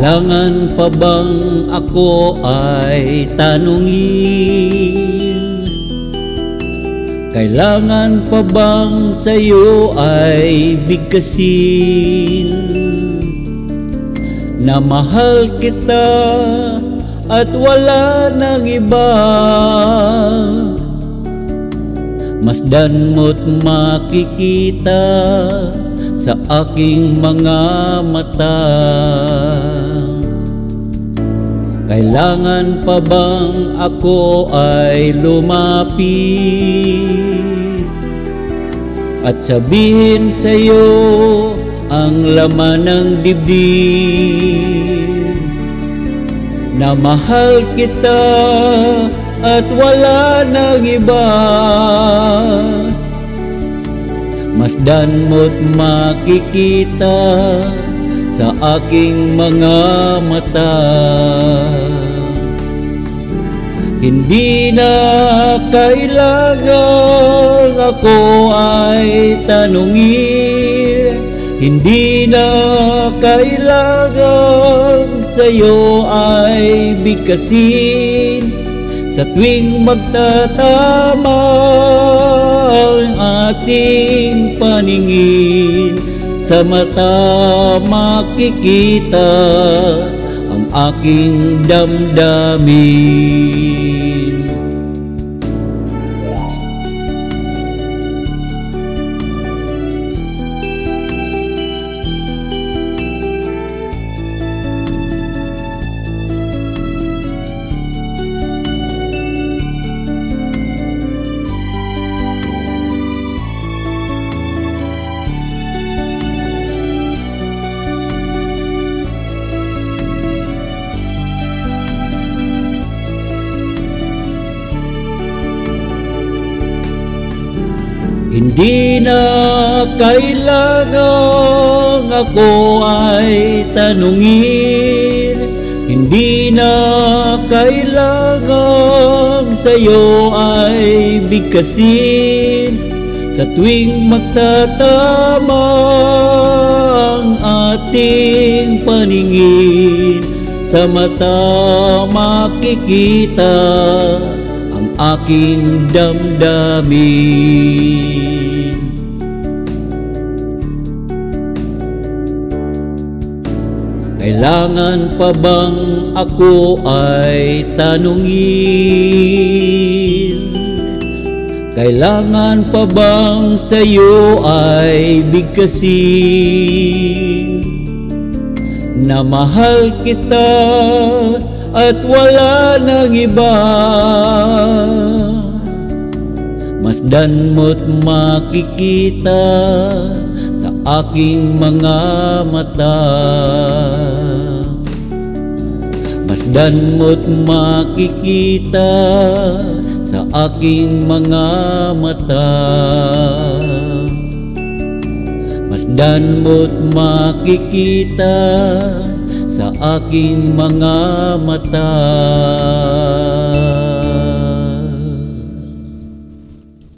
Kailangan pa bang ako ay tanungin? Kailangan pa bang sa'yo ay bigkasin? Na mahal kita at wala nang iba. Masdan mo't makikita sa aking mga mata. Kailangan pa bang ako ay lumapit at sabihin sa'yo ang laman ng dibdib? Na mahal kita at wala nang iba. Masdan mo't makikita sa aking mga mata. Hindi na kailangan ako ay tanungin. Hindi na kailangan sa'yo ay bigkasin. Sa tuwing magtatama ang ating paningin, sa mata makikita ang aking damdamin. Hindi na kailangan ako ay tanungin. Hindi na kailangan sa'yo ay bigkasin. Sa tuwing magtatama ang ating paningin, sa mata makikita ang aking damdamin. Kailangan pa bang ako ay tanungin? Kailangan pa bang sa'yo ay bigkasin? Na mahal kita at wala nang iba. Masdan mo't makikita sa aking mga mata. Masdan mo't makikita sa aking mga mata. Masdan mo't makikita sa aking mga mata.